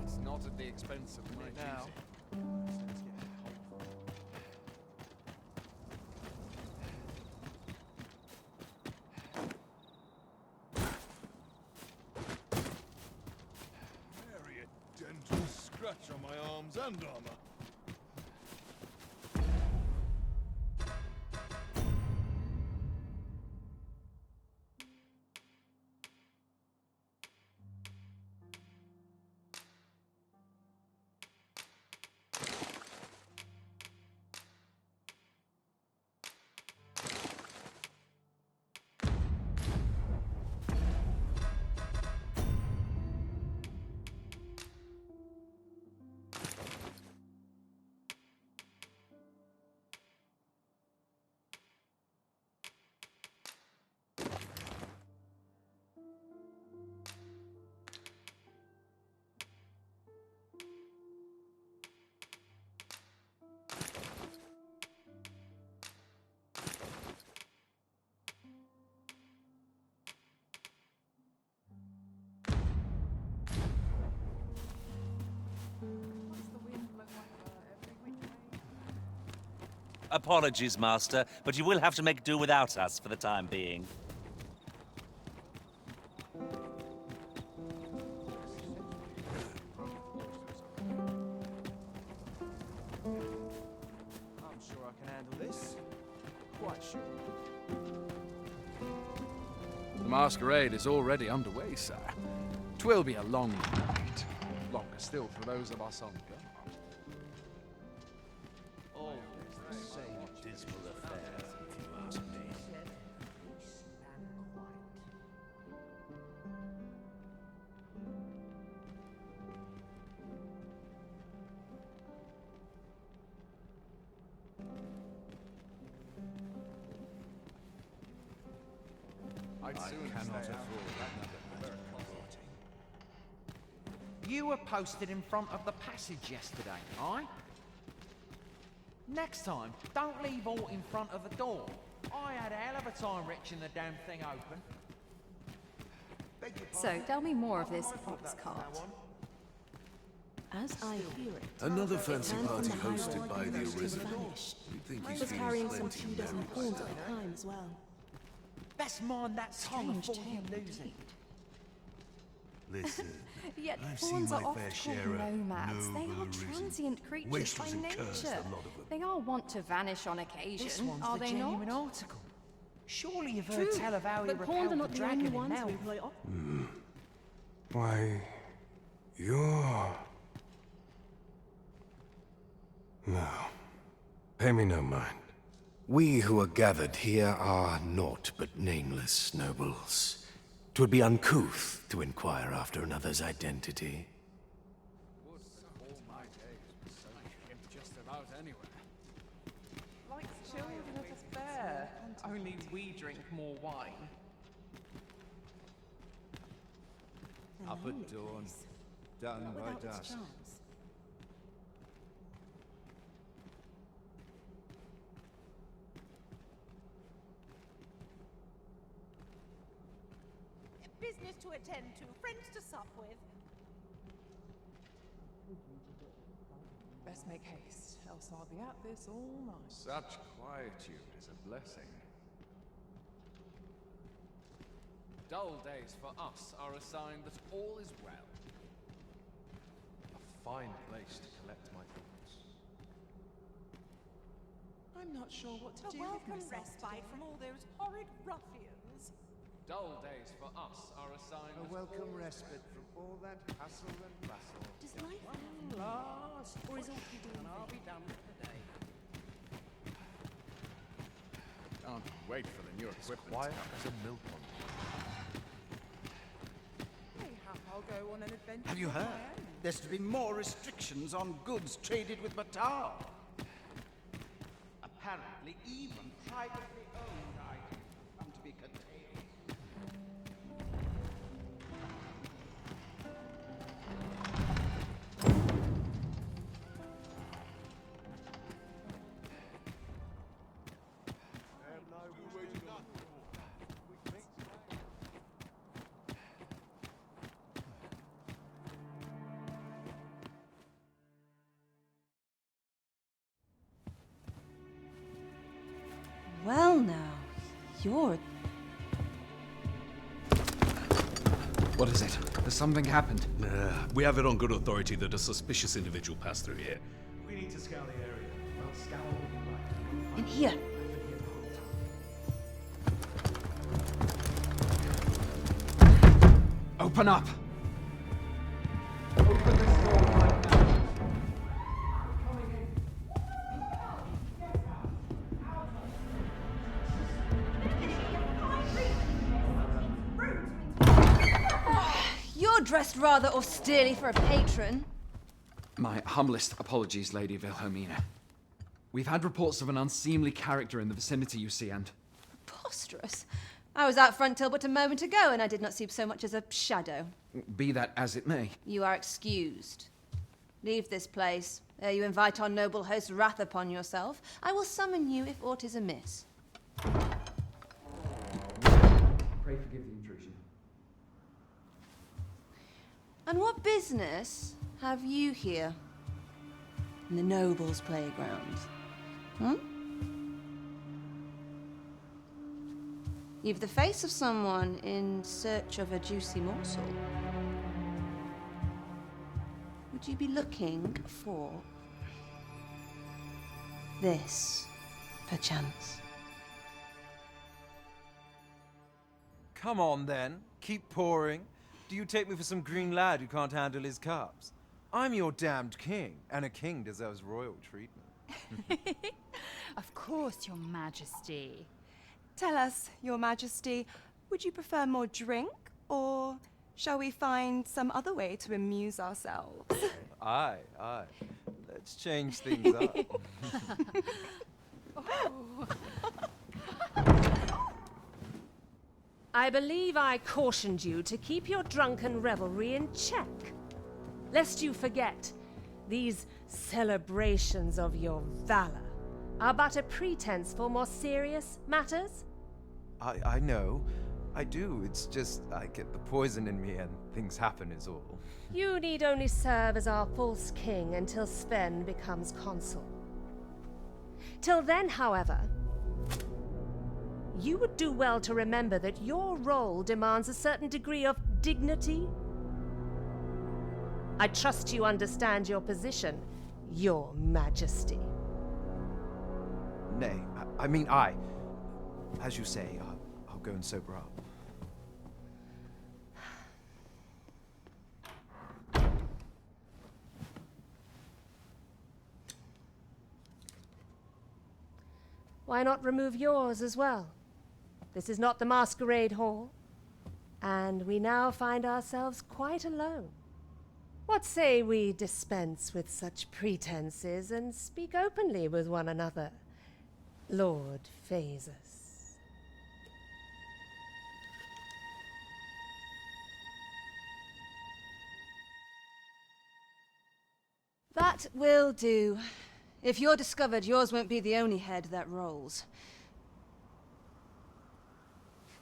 but not at the expense of my duty. Nary a dental scratch on my arms and armor. Apologies, Master, but you will have to make do without us for the time being. I'm sure I can handle this. Quite sure. The masquerade is already underway, sir. 'Twill be a long night. Longer still for those of us on guard. Always the same dismal affair, if you ask me. I'd soon Cannot stay out. afford another party. You were posted in front of the passage yesterday, aye? Next time, don't leave aught in front of the door. I had a hell of a time wrenching the damn thing open. So, tell me more of this ox cart. As I hear it, Another fancy man from party the High hosted Road by the vanished. original. You'd think He he's was feeling carrying some plenty 2 dozen merry. pawns at a time as well. Best mind that tongue Strange before you tale lose it. indeed. Listen, Yet I've seen pawns are my oft fair called share of nomads. They noble are arisen. transient creatures Wastrels by and cursed, nature. a lot of them. They are wont to vanish on This occasion, one's are the they genuine not? article. Surely you've True, heard tell of how he but pawns are repelled the not the dragon only in ones we Mouth. employ off. Why, you're... No. Pay me no mind. We who are gathered here are naught but nameless nobles. 'Twould be uncouth to inquire after another's identity. All my days were so just about anywhere. Like children at a fair, only we drink more wine. Up at dawn, done by Without its dusk. charms. Business to attend to, friends to sup with. Best make haste, else I'll be at this all night. Such quietude is a blessing. Dull days for us are a sign that all is well. A fine place to collect my thoughts. I'm not sure what to A do welcome with myself respite today. from all those horrid ruffians. Dull days for us are a sign A that welcome all is respite from all that hustle and bustle. Does life end last, or is all we do I'll be done for the day. Can't wait for the new equipment. Quiet as a mill pond. Mayhap I'll go on an adventure. Have you of heard? my own. There's to be more restrictions on goods traded with Batar. Apparently, even privately owned items come to be curtailed. You're... What is it? Has something happened? We have it on good authority that a suspicious individual passed through here. We need to scour the area. Well, scour what you like. In here. Open up! Open this door right now. You're dressed rather austerely for a patron. My humblest apologies, Lady Wilhelmina. We've had reports of an unseemly character in the vicinity, you see, and... Preposterous. I was out front till but a moment ago, and I did not see so much as a shadow. Be that as it may. You are excused. Leave this place, ere you invite our noble host's wrath upon yourself. I will summon you if aught is amiss. Pray forgive the intrusion. And what business have you here? In the nobles' playground? Hmm? You've the face of someone in search of a juicy morsel. Would you be looking for this, perchance? Come on, then. Keep pouring. Do you take me for some green lad who can't handle his cups? I'm your damned king, and a king deserves royal treatment. Of course, Your Majesty. Tell us, Your Majesty, would you prefer more drink, or shall we find some other way to amuse ourselves? Aye. Let's change things up. I believe I cautioned you to keep your drunken revelry in check. Lest you forget, these celebrations of your valor are but a pretense for more serious matters. I know. I do. It's just I get the poison in me and things happen is all. You need only serve as our false king until Sven becomes consul. Till then, however, you would do well to remember that your role demands a certain degree of dignity. I trust you understand your position, Your Majesty. Nay, as you say, I'll go and sober up. Why not remove yours as well? This is not the masquerade hall, and we now find ourselves quite alone. What say we dispense with such pretenses and speak openly with one another, Lord Phasus? That will do. If you're discovered, yours won't be the only head that rolls.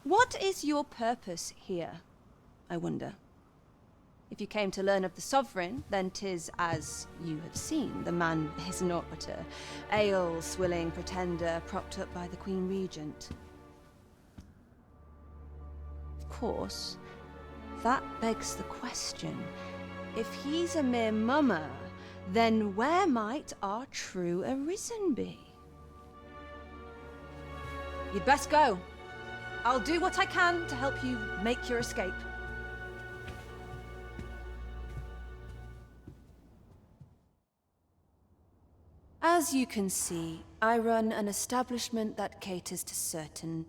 What is your purpose here, I wonder? If you came to learn of the Sovereign, then 'tis as you have seen. The man is naught but a ale-swilling pretender propped up by the Queen Regent. Of course, that begs the question. If he's a mere mummer, then where might our true Arisen be? You'd best go. I'll do what I can to help you make your escape. As you can see, I run an establishment that caters to certain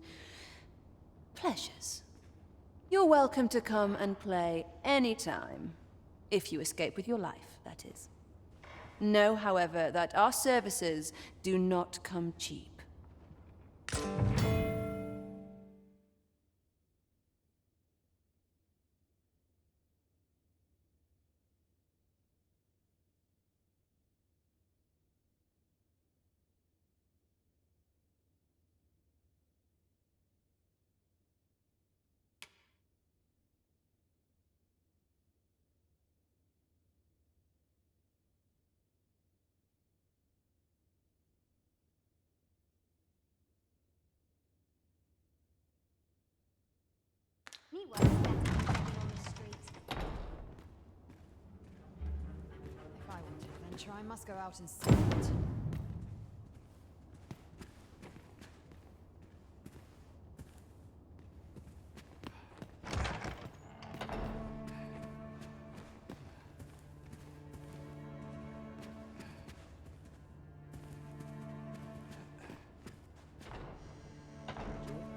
pleasures. You're welcome to come and play anytime, if you escape with your life, that is. Know, however, that our services do not come cheap. adventure, I must go out and see it.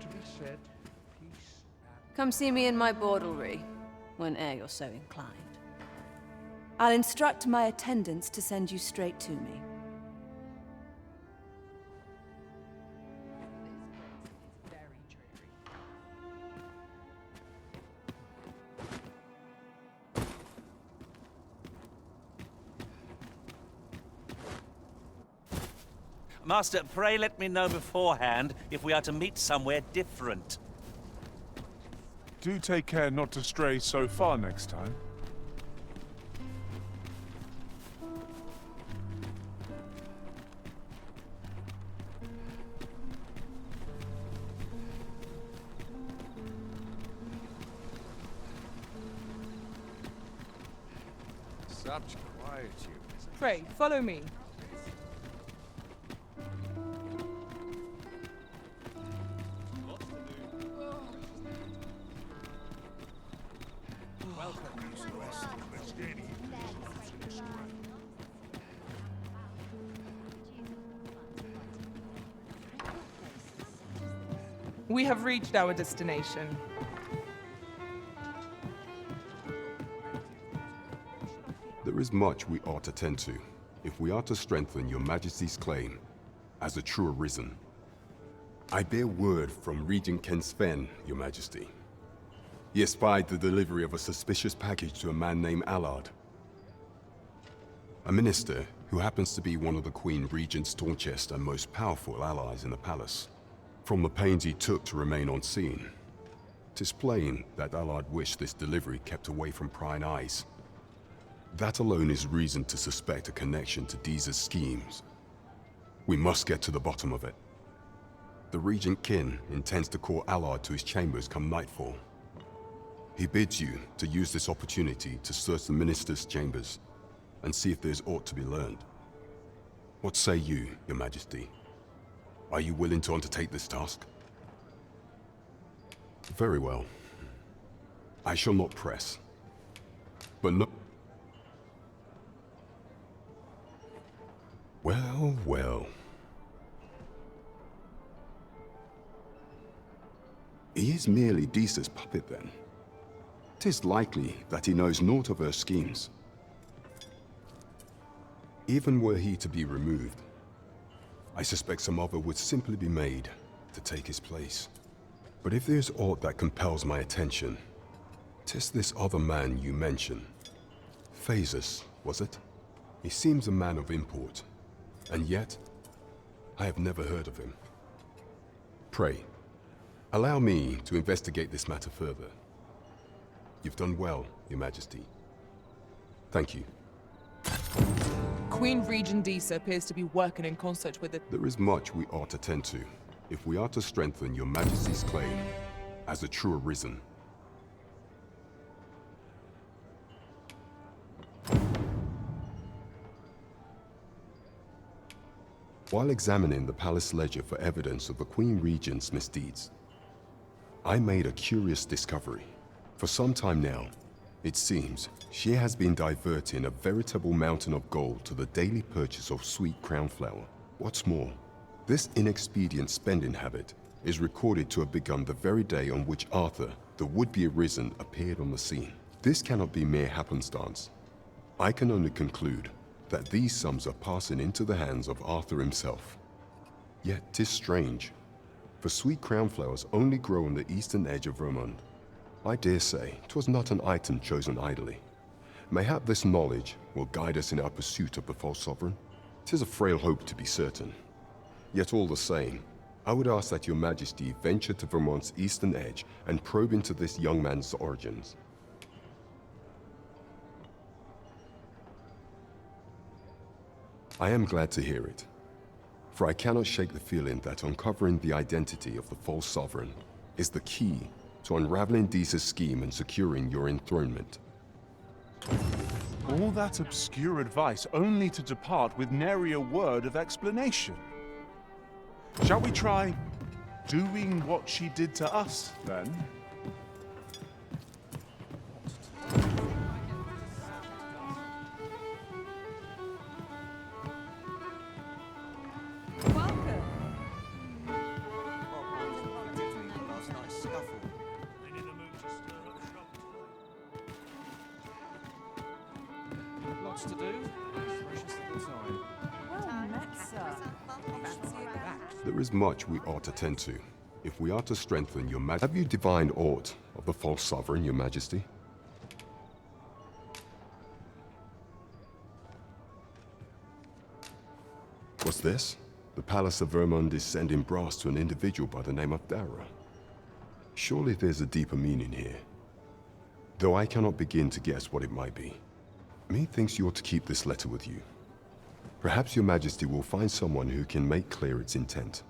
To be said, peace. Come see me in my bordlery, whene'er you're so inclined. I'll instruct my attendants to send you straight to me. Master, pray let me know beforehand if we are to meet somewhere different. Do take care not to stray so far next time. Such quietude. Pray, follow me. We have reached our destination. There is much we ought to tend to, if we are to strengthen your Majesty's claim as a true arisen. I bear word from Regent Ken Sven, your Majesty. He espied the delivery of a suspicious package to a man named Allard, a minister who happens to be one of the Queen Regent's staunchest and most powerful allies in the palace. From the pains he took to remain on scene, 'tis plain that Allard wished this delivery kept away from prying eyes. That alone is reason to suspect a connection to Deeza's schemes. We must get to the bottom of it. The Regent Kin intends to call Allard to his chambers come nightfall. He bids you to use this opportunity to search the minister's chambers and see if there's aught to be learned. What say you, your Majesty? Are you willing to undertake this task? Very well. I shall not press. But no... Well, well. He is merely Deeza's puppet then. 'Tis likely that he knows naught of her schemes. Even were he to be removed, I suspect some other would simply be made to take his place. But if there's aught that compels my attention, 'tis this other man you mention. Phasus, was it? He seems a man of import, and yet I have never heard of him. Pray, allow me to investigate this matter further. You've done well, Your Majesty. Thank you. Queen Regent Deeza appears to be working in concert with the... There is much we ought to tend to, if we are to strengthen Your Majesty's claim as a true arisen. While examining the palace ledger for evidence of the Queen Regent's misdeeds, I made a curious discovery. For some time now, it seems she has been diverting a veritable mountain of gold to the daily purchase of sweet crown flower. What's more, this inexpedient spending habit is recorded to have begun the very day on which Arthur, the would-be arisen, appeared on the scene. This cannot be mere happenstance. I can only conclude that these sums are passing into the hands of Arthur himself. Yet 'tis strange, for sweet crown flowers only grow on the eastern edge of Vermund. I dare say 'twas not an item chosen idly. Mayhap this knowledge will guide us in our pursuit of the false sovereign. 'Tis a frail hope to be certain. Yet all the same, I would ask that Your Majesty venture to Vermont's eastern edge and probe into this young man's origins. I am glad to hear it, for I cannot shake the feeling that uncovering the identity of the false sovereign is the key to unraveling Deeza's scheme and securing your enthronement. All that obscure advice only to depart with nary a word of explanation. Shall we try doing what she did to us, then? Lots to do. Precious little time. Well met, sir. Fancy that. There is much we ought to tend to, if we are to strengthen your majesty. Have you divined aught of the false sovereign, your majesty? What's this? The palace of Vermund is sending brass to an individual by the name of Dara. Surely there's a deeper meaning here. Though I cannot begin to guess what it might be. Methinks you ought to keep this letter with you. Perhaps your majesty will find someone who can make clear its intent.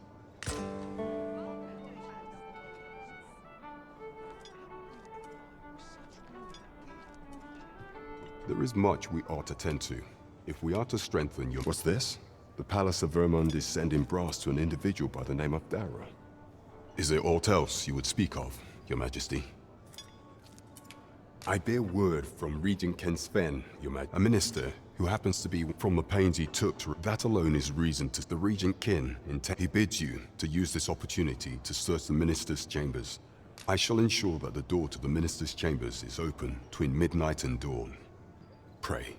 There is much we ought to tend to, if we are to strengthen your... What's this? The palace of Vermund is sending brass to an individual by the name of Dara. Is there aught else you would speak of, your majesty? I bear word from Regent Ken Sven, your majesty, a minister who happens to be from the pains he took to... That alone is reason to... The Regent Kin he bids you to use this opportunity to search the minister's chambers. I shall ensure that the door to the minister's chambers is open between midnight and dawn. Pray,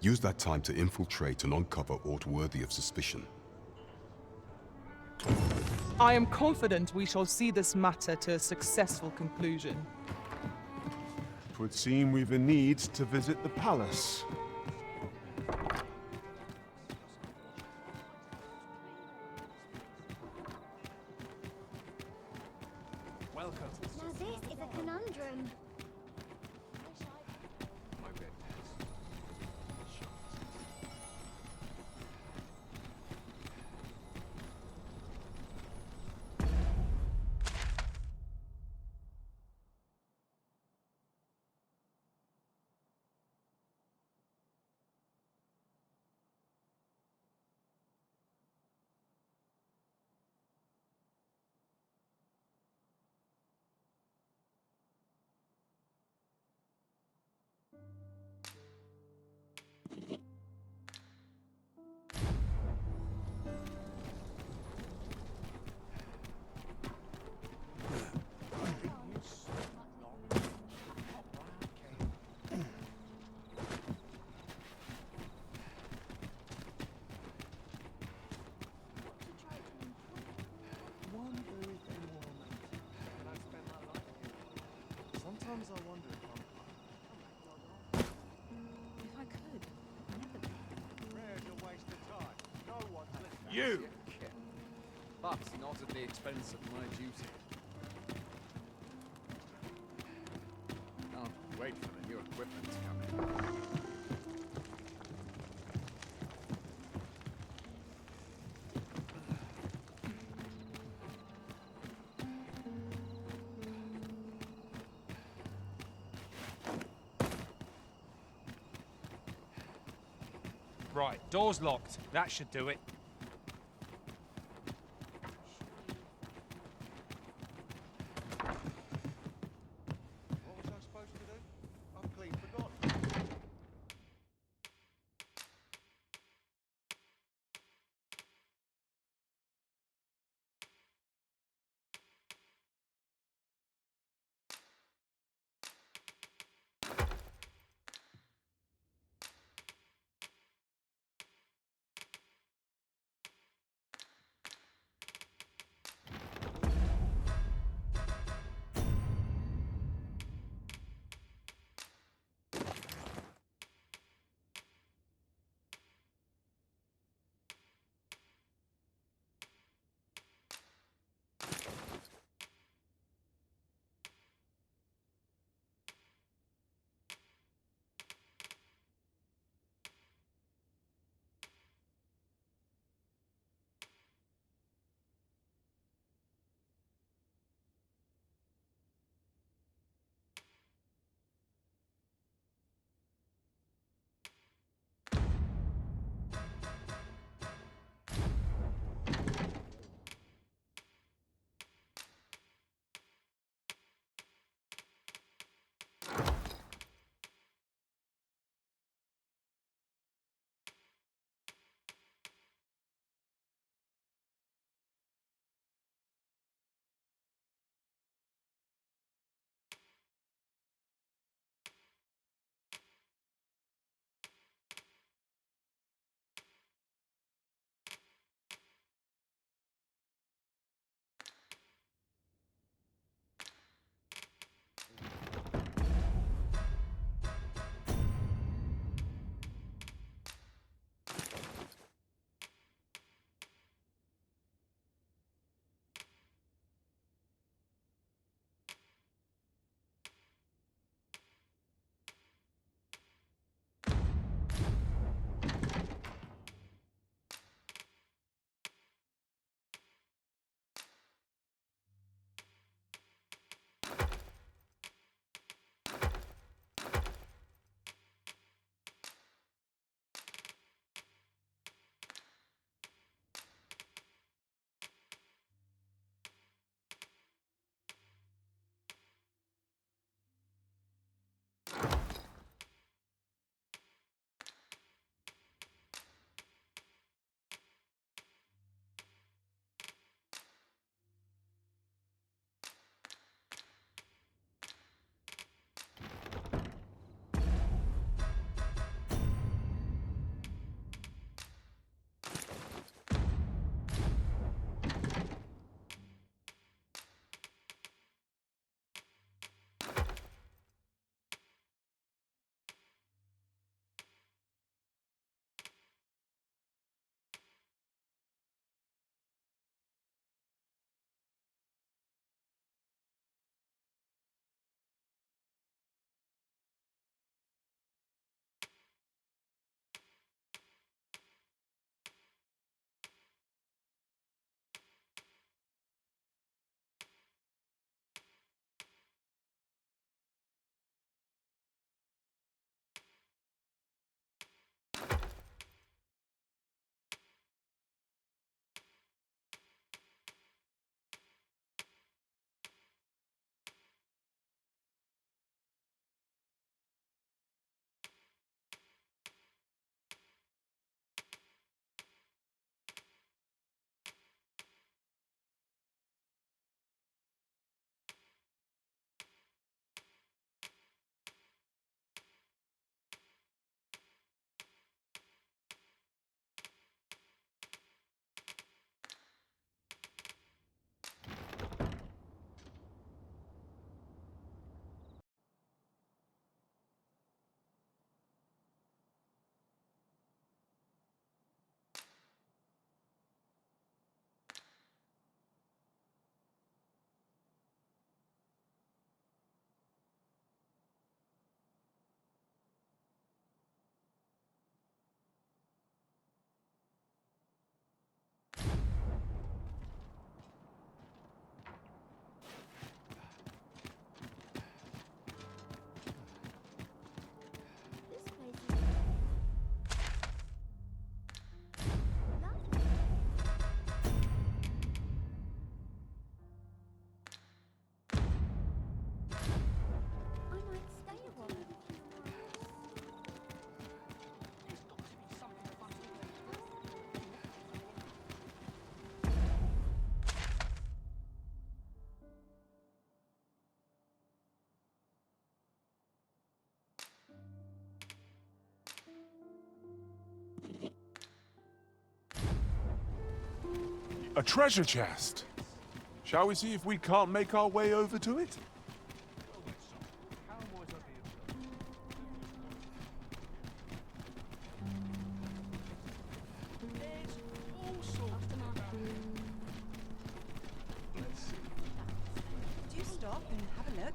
use that time to infiltrate and uncover aught worthy of suspicion. I am confident we shall see this matter to a successful conclusion. 'Twould seem we've a need to visit the palace. Welcome. Now this is a conundrum. Sometimes I wonder If I could, never. Prayer's a waste of time. No one's listening. You! But not at the expense of my duty. Can't wait for the new equipment to come in. Right, door's locked. That should do it. A treasure chest. Shall we see if we can't make our way over to it? Do stop and have a look.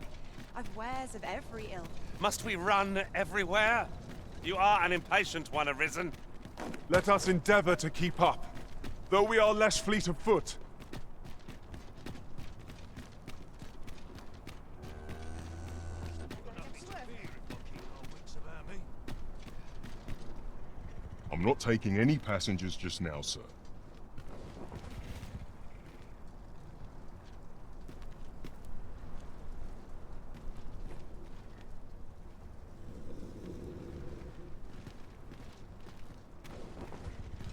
I've wares of every ilk. Must we run everywhere? You are an impatient one, Arisen. Let us endeavor to keep up, though we are less fleet of foot. I'm not taking any passengers just now, sir.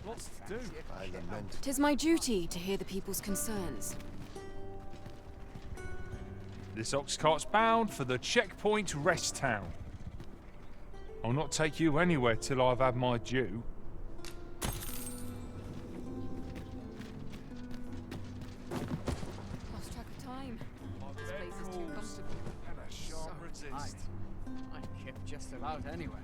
Lots to do. I lament. 'Tis my duty to hear the people's concerns. This ox cart's bound for the checkpoint rest town. I'll not take you anywhere till I've had my due. Lost track of time. This place is too comfortable. And a sharp resist. I can get just about anywhere.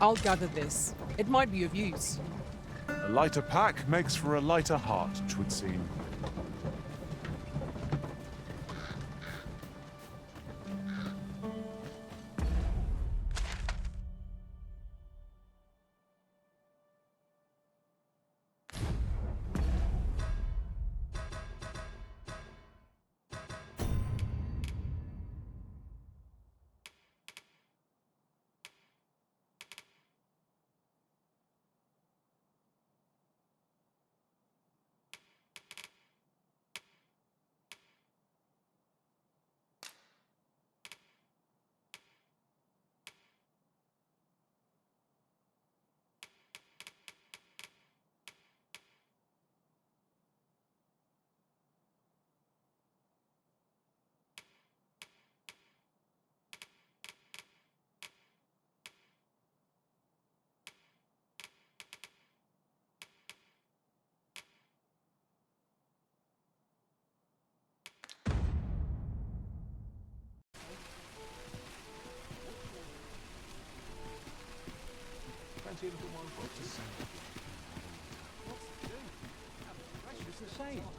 I'll gather this. It might be of use. A lighter pack makes for a lighter heart, 'twould seem.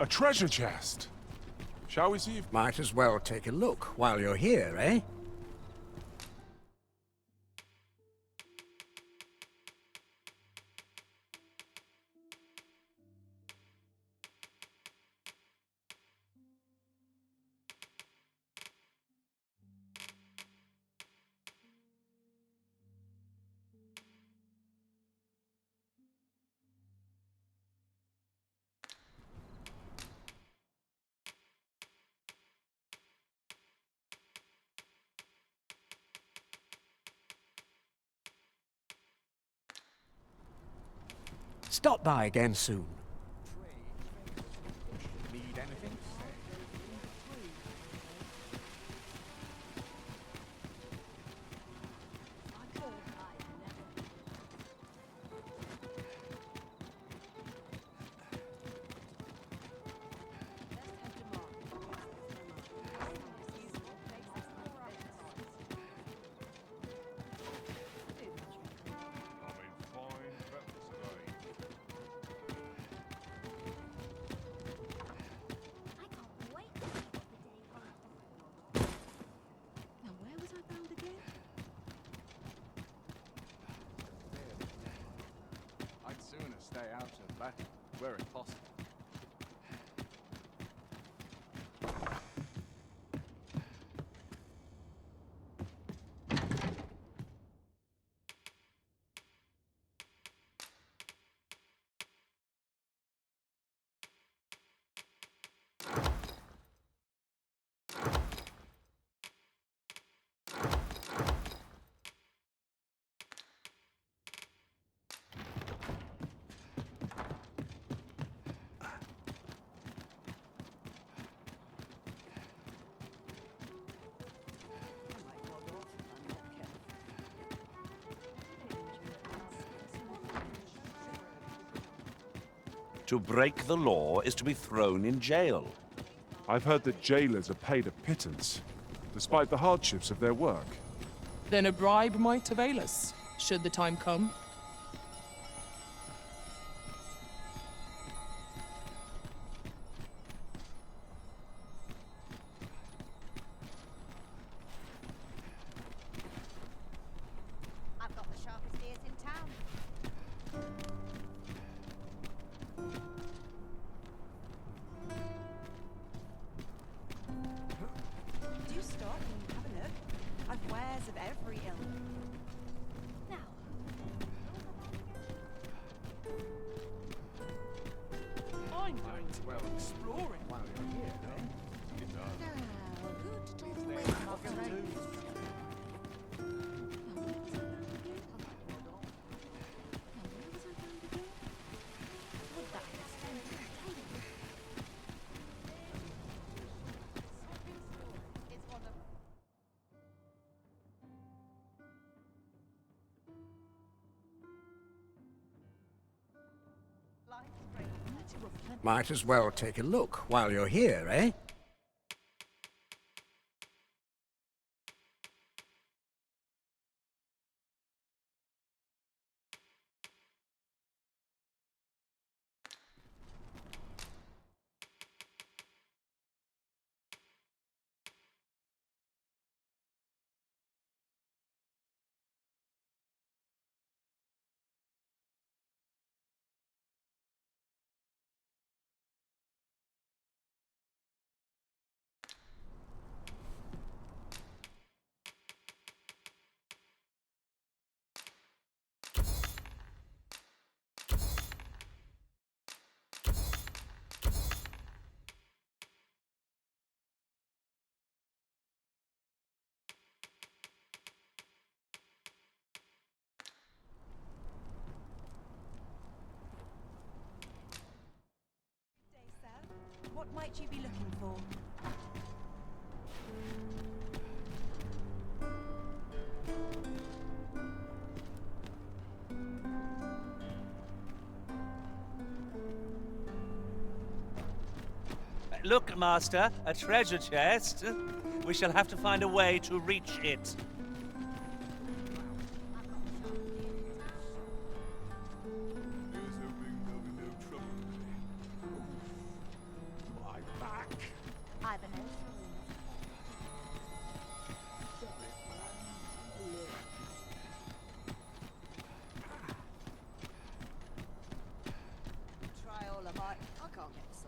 A treasure chest. Shall we see if... Might as well take a look while you're here, eh? Stop by again soon. Need anything? Now, where was I bound again? I'd sooner stay out of battle, were it possible. To break the law is to be thrown in jail. I've heard that jailers are paid a pittance, despite the hardships of their work. Then a bribe might avail us, should the time come. I've got the sharpest ears in town. Do stop and have a look. I've wares of every ilk. Now. I'm going to go exploring while you're here, then. Might as well take a look while you're here, eh? What might you be looking for? Look, Master, a treasure chest. We shall have to find a way to reach it.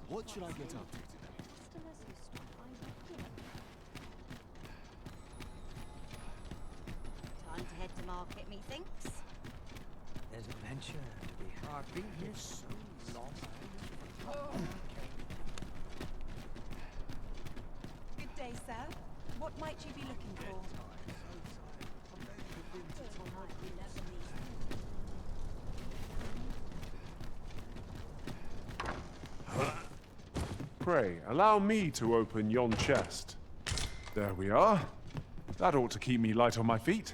What should I get up to today? Time to head to market, methinks. There's adventure to be had. I've been here so long. Good day, sir. What might you be looking for? Pray, allow me to open yon chest. There we are. That ought to keep me light on my feet.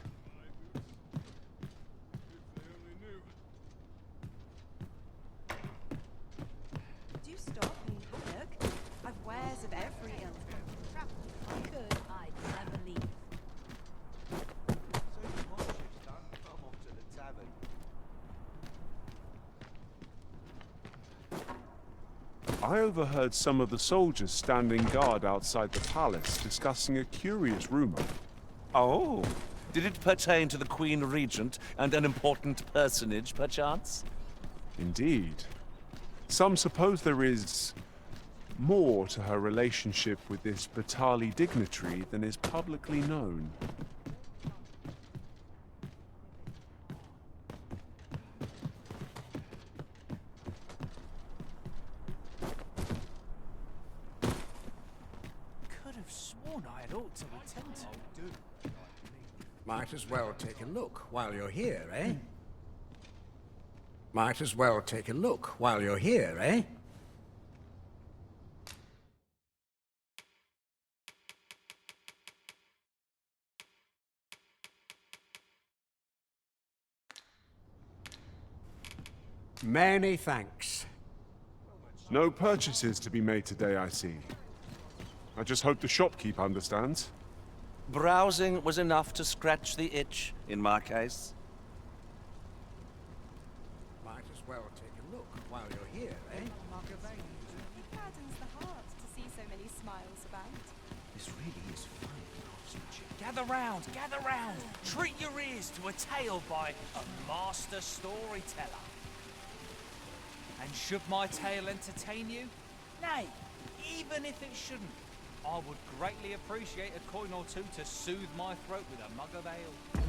Do stop and have a look. I've wares of every ilk. If I could, I'd never leave. I'm off to the tavern. I overheard some of the soldiers standing guard outside the palace discussing a curious rumor. Oh, did it pertain to the Queen Regent and an important personage, perchance? Indeed. Some suppose there is more to her relationship with this Batali dignitary than is publicly known. Could have sworn I had ought to attend to. Might as well take a look while you're here, eh? Might as well take a look while you're here, eh? Many thanks. No purchases to be made today, I see. I just hope the shopkeep understands. Browsing was enough to scratch the itch, in my case. Might as well take a look while you're here, eh? It gladdens the heart to see so many smiles about. This really is fun, craftsmanship. Gather round, gather round. Treat your ears to a tale by a master storyteller. And should my tale entertain you? Nay, even if it shouldn't, I would greatly appreciate a coin or two to soothe my throat with a mug of ale.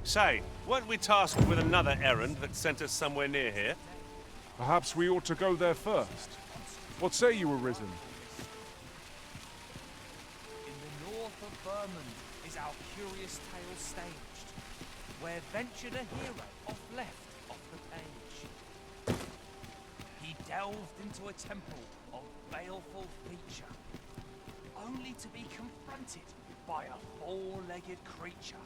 Say, weren't we tasked with another errand that sent us somewhere near here? Perhaps we ought to go there first. What say you, Arisen? In the north of Vermund is our curious tale staged, where ventured a hero off the page. He delved into a temple of baleful feature, only to be confronted by a four-legged creature.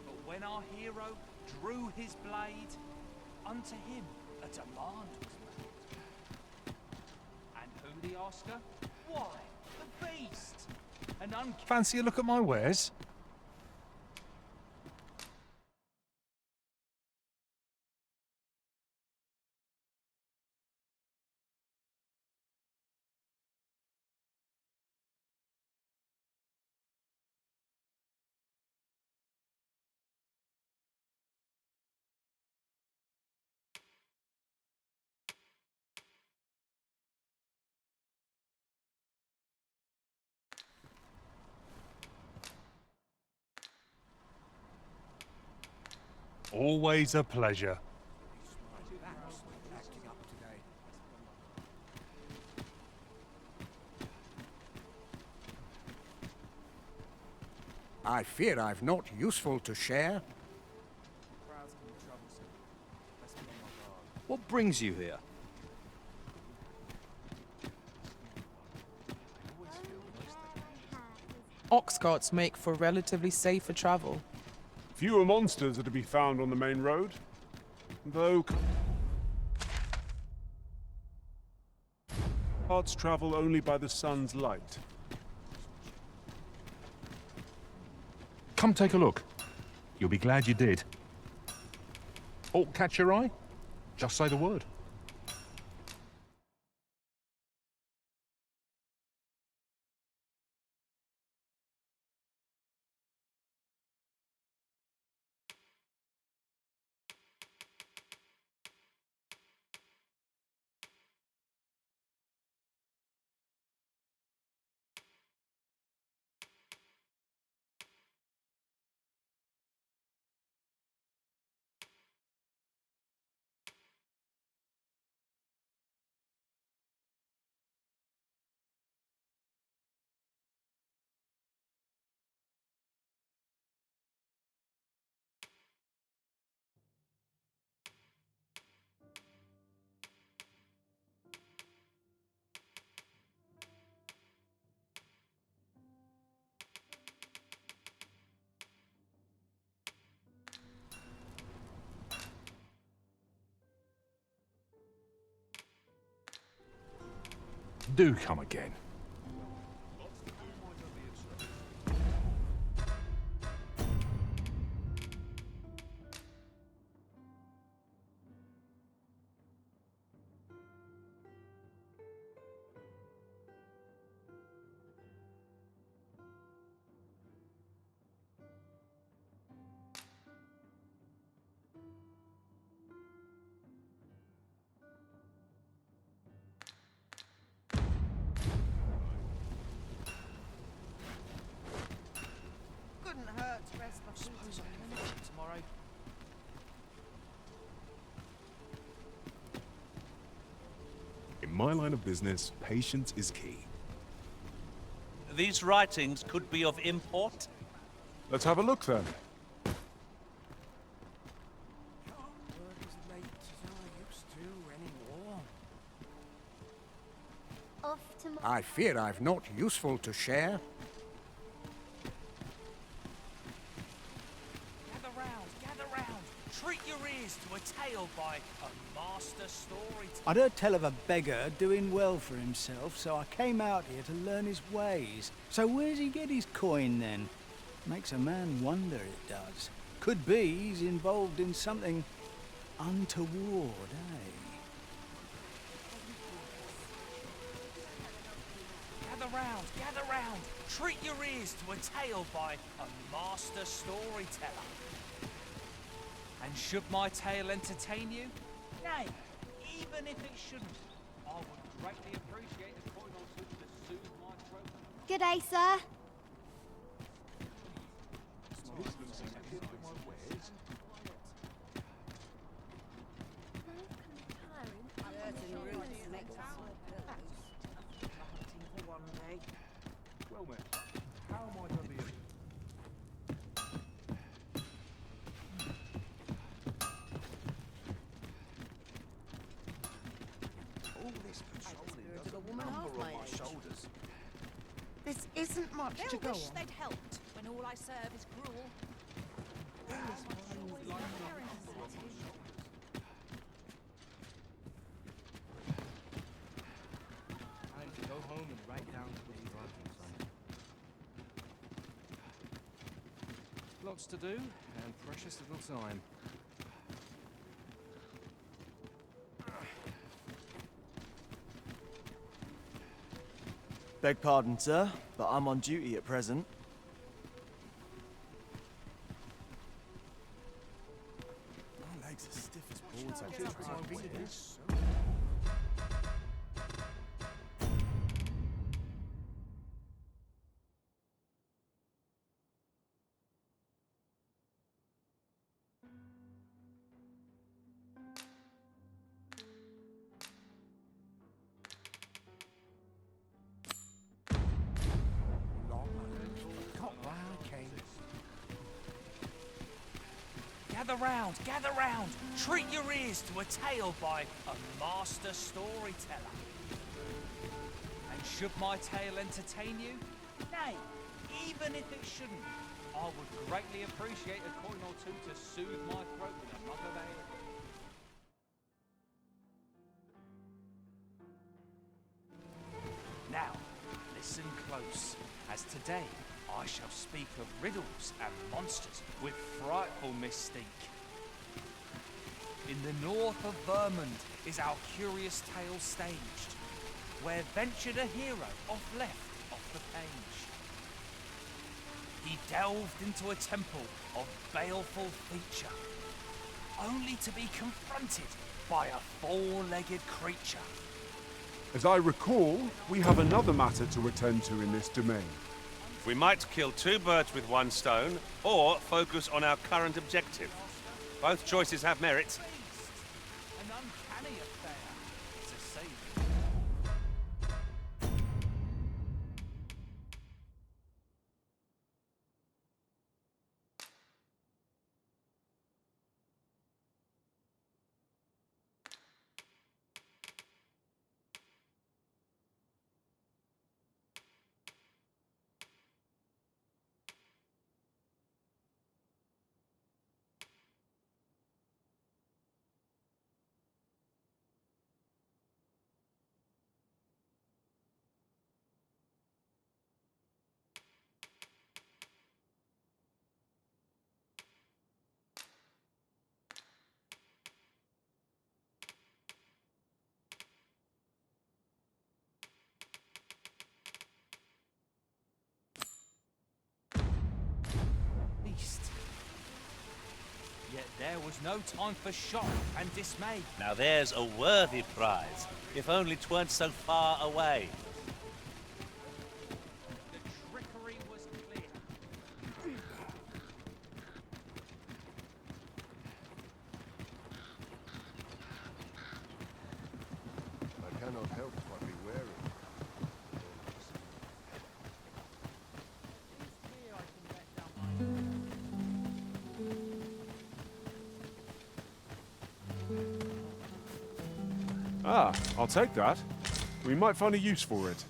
But when our hero drew his blade, unto him a demand was made. And who the asker? Why, the beast! An Fancy a look at my wares? Always a pleasure. I fear I've not useful to share. What brings you here? Ox carts make for relatively safer travel. Fewer monsters are to be found on the main road, though carts travel only by the sun's light. Come take a look. You'll be glad you did. Aught catch your eye? Just say the word. Do come again. Couldn't hurt to rest my feet tomorrow. In my line of business, patience is key. These writings could be of import. Let's have a look then. I fear I've not useful to share. Gather round. Treat your ears to a tale by a master storyteller. I'd heard tell of a beggar doing well for himself, so I came out here to learn his ways. So where's he get his coin then? Makes a man wonder, it does. Could be he's involved in something untoward, eh? Gather round. Treat your ears to a tale by a master storyteller. And should my tale entertain you? Nay, even if it shouldn't, I would greatly appreciate a coin or two to soothe my throat. G'day, sir. Well met. How am I to be of All this patrolling does a number on my shoulders. This isn't much They'll to go wish on. they'd helped when all I serve is gruel. I need to go home and write down today's writing, son. Lots to do, and precious little time. Beg pardon, sir, but I'm on duty at present. My legs are stiff as boards. I just try to read this. Gather round, gather round. Treat your ears to a tale by a master storyteller. And should my tale entertain you? Nay, even if it shouldn't, I would greatly appreciate a coin or two to soothe my throat with a mug of ale. Now, listen close, as today I shall speak of riddles and monsters with frightful mystique. In the north of Vermund is our curious tale staged, where ventured a hero off the page. He delved into a temple of baleful feature, only to be confronted by a four-legged creature. As I recall, we have another matter to attend to in this domain. We might kill two birds with one stone, or focus on our current objective. Both choices have merit. An uncanny affair, to say. Yet there was no time for shock and dismay. Now there's a worthy prize, if only 'tweren't so far away. The trickery was clear. I cannot help but be wary. Ah, I'll take that. We might find a use for it.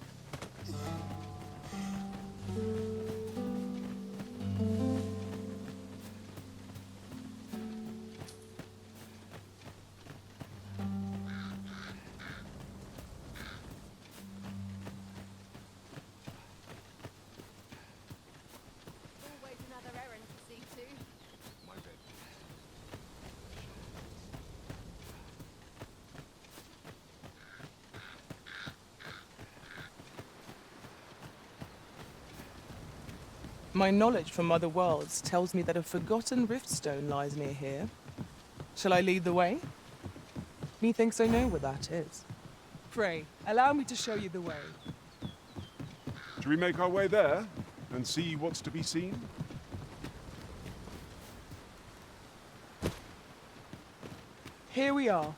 Always another errand to see to. My bed. My knowledge from other worlds tells me that a forgotten riftstone lies near here. Shall I lead the way? Methinks I know where that is. Pray, allow me to show you the way. Should we make our way there and see what's to be seen? Here we are.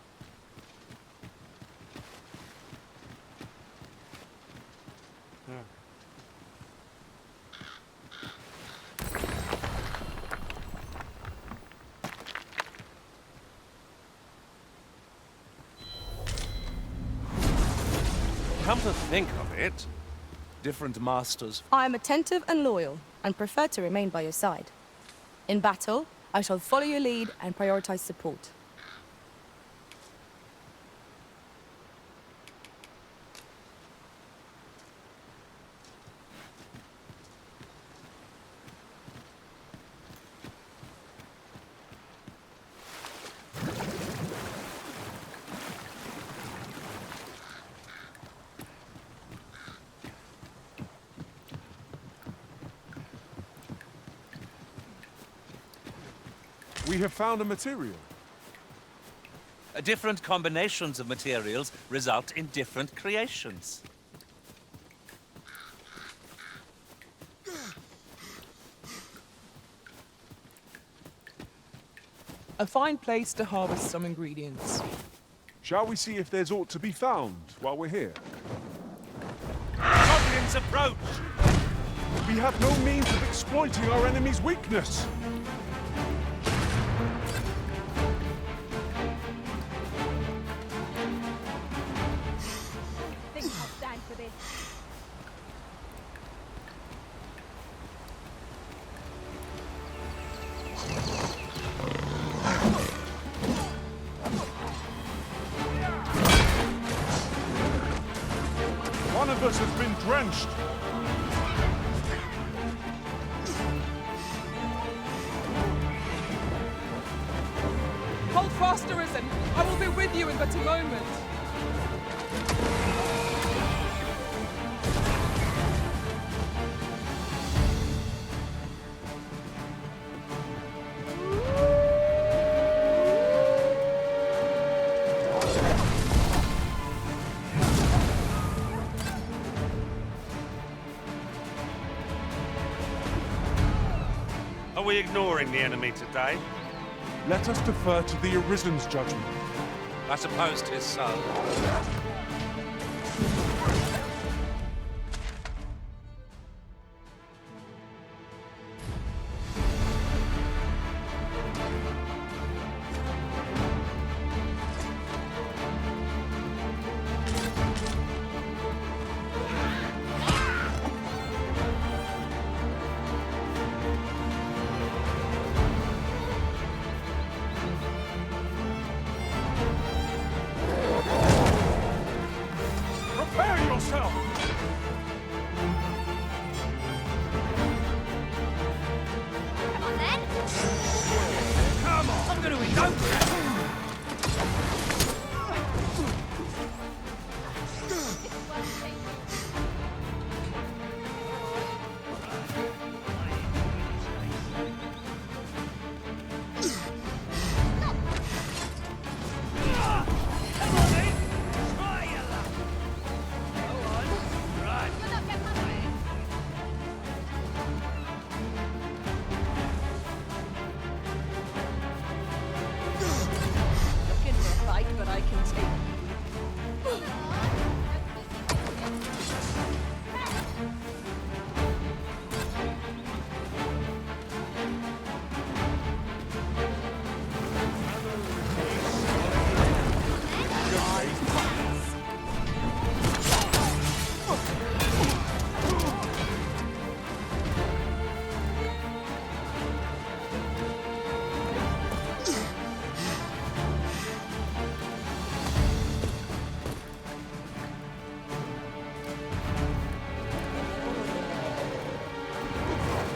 Come to think of it, different masters. I am attentive and loyal, and prefer to remain by your side. In battle, I shall follow your lead and prioritize support. We have found a material. Different combinations of materials result in different creations. A fine place to harvest some ingredients. Shall we see if there's aught to be found while we're here? Goblins approach! We have no means of exploiting our enemy's weakness. canvas has been drenched. Hold fast, Arisen. I will be with you in but a moment. Are we ignoring the enemy today? Let us defer to the Arisen's judgment. I suppose 'tis so. Prepare yourself! Come on then. Come on! I'm gonna eat that! Come on then! Try your luck! Go on! Right! You're not getting my way. Looking for a fight, but I can take.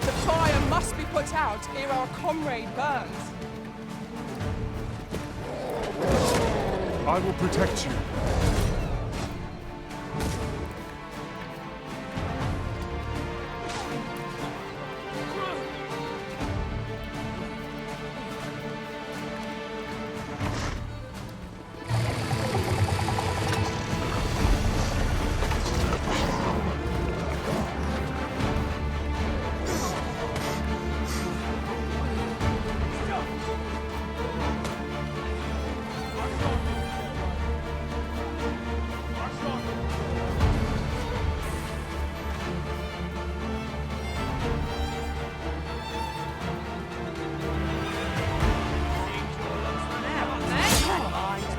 The fire must be put out ere our comrade burns. I will protect you.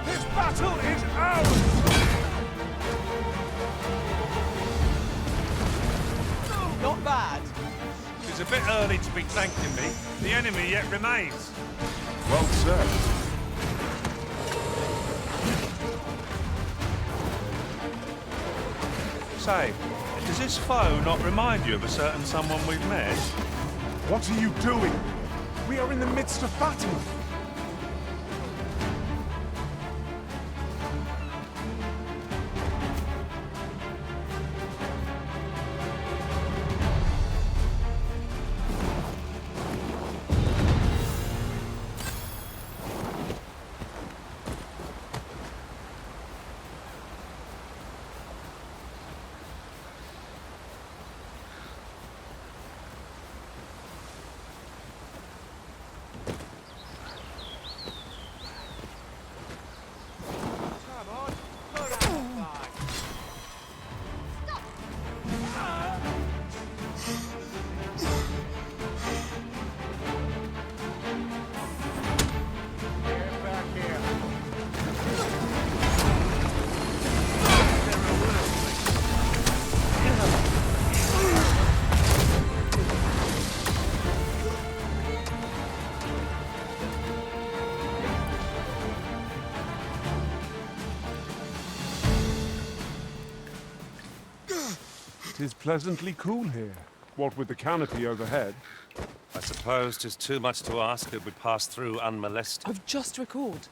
This battle is ours! Not bad. It's a bit early to be thanking me. The enemy yet remains. Well said. Say, does this foe not remind you of a certain someone we've met? What are you doing? We are in the midst of battle. 'Tis pleasantly cool here, what with the canopy overhead. I suppose 'tis too much to ask that we pass through unmolested. I've just recalled.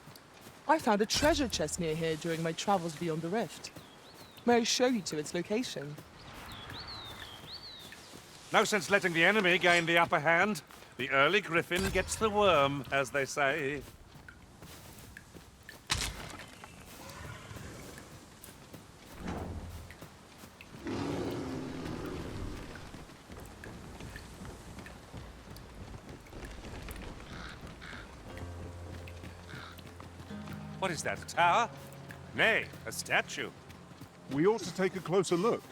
I found a treasure chest near here during my travels beyond the rift. May I show you to its location? No sense letting the enemy gain the upper hand. The early griffin gets the worm, as they say. What is that, a tower? Nay, a statue. We ought to take a closer look.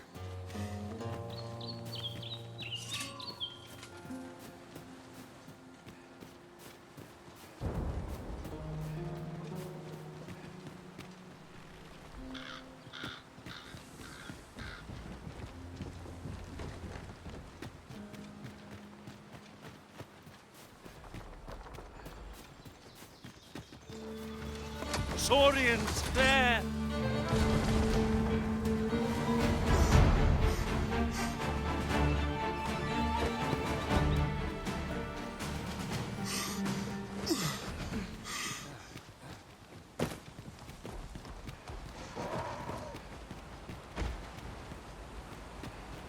Saurians, there!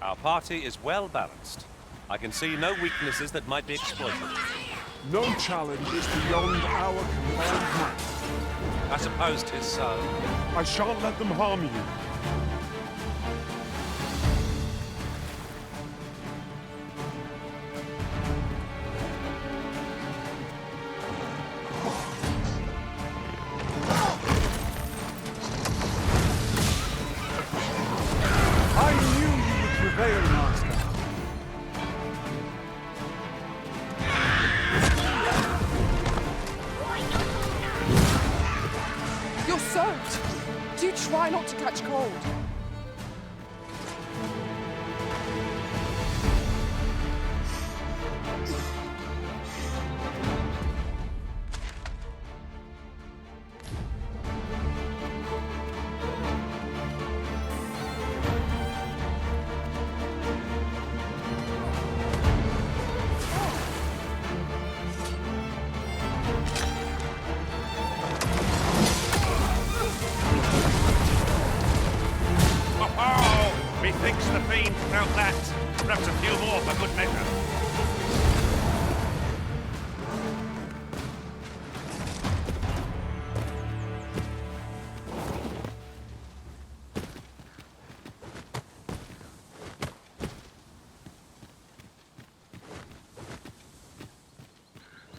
Our party is well balanced. I can see no weaknesses that might be exploited. No challenge is beyond our combined might. I suppose 'tis so. I shan't let them harm you. I knew you would prevail, Master. You're soaked! Do try not to catch cold. Methinks the fiend felt that. Perhaps a few more for good measure.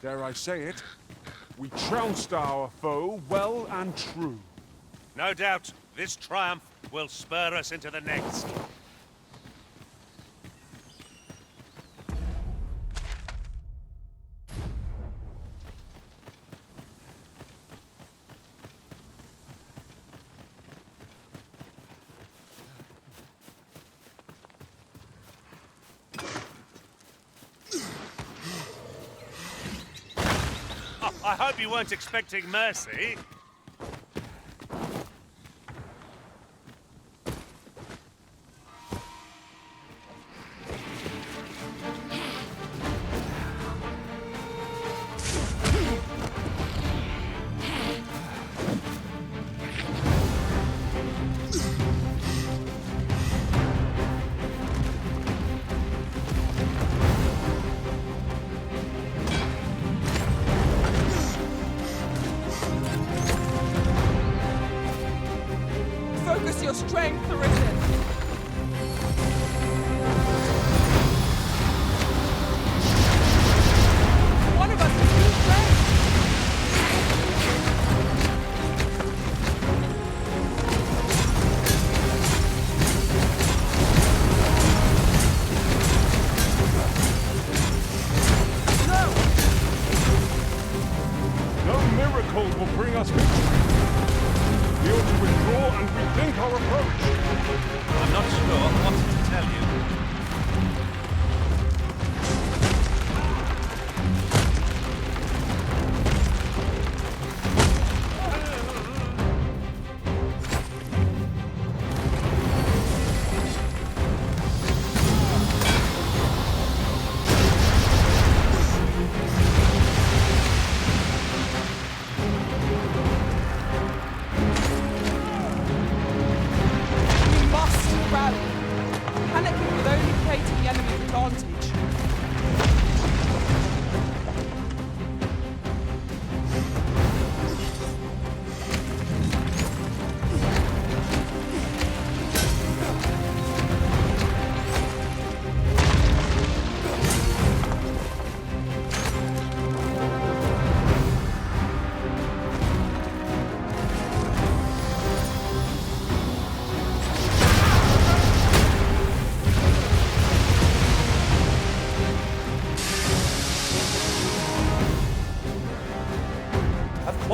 Dare I say it? We trounced our foe well and true. No doubt, this triumph will spur us into the next. Oh, I hope you weren't expecting mercy. Focus your strength, Theritin. One of us is too strength. No miracle will bring us victory. We ought to withdraw and rethink our approach. I'm not sure what to tell you.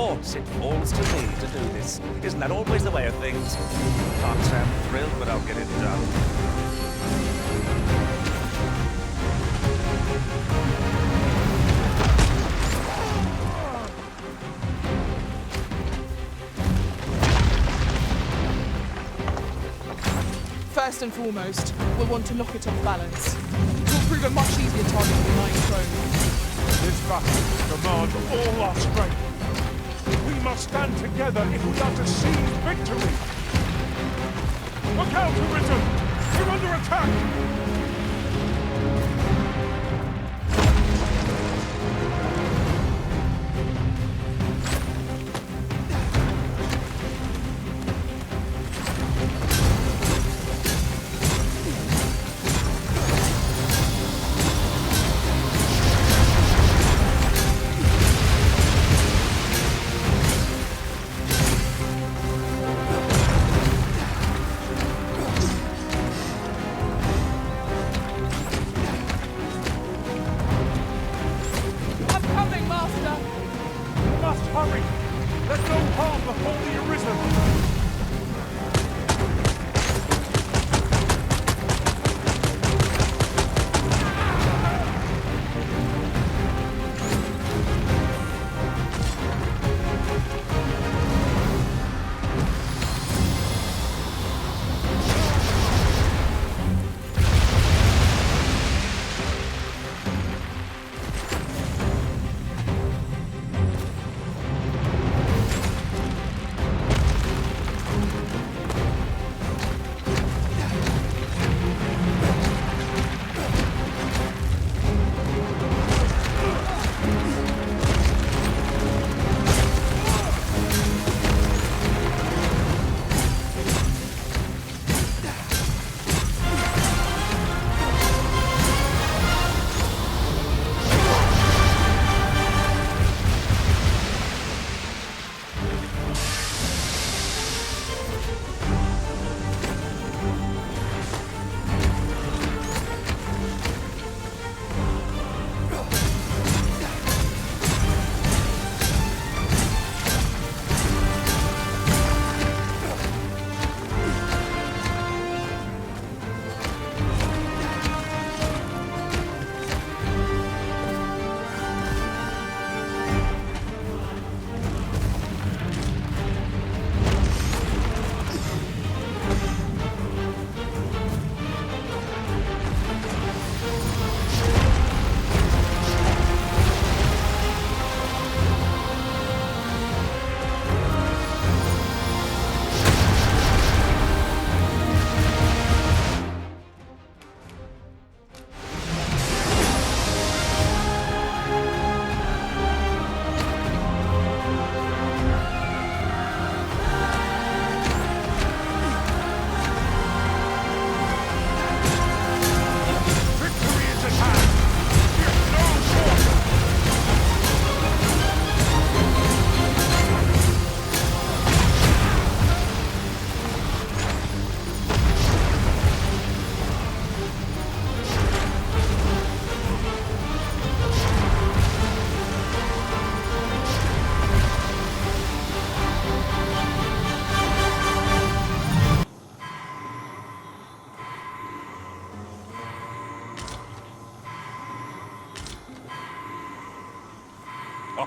course, it falls to me to do this. Isn't that always the way of things? Can't say I'm thrilled, but I'll get it done. First and foremost, we'll want to knock it off balance. It will prove a much easier target than lying prone. This battle demands all our strength. We must stand together if we are to seize victory. Look out, Arisen! We're under attack!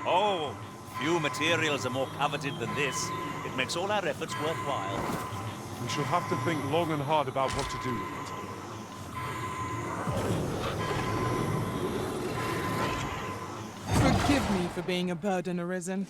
Oh, few materials are more coveted than this. It makes all our efforts worthwhile. We shall have to think long and hard about what to do with it. Forgive me for being a burden, Arisen.